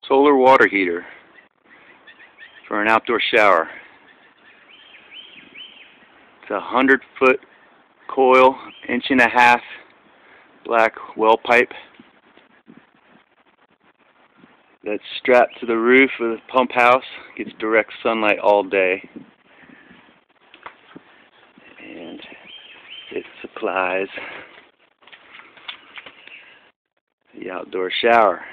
Solar water heater for an outdoor shower. It's a 100-foot coil, 1.5-inch black well pipe that's strapped to the roof of the pump house. Gets direct sunlight all day, and it supplies the outdoor shower.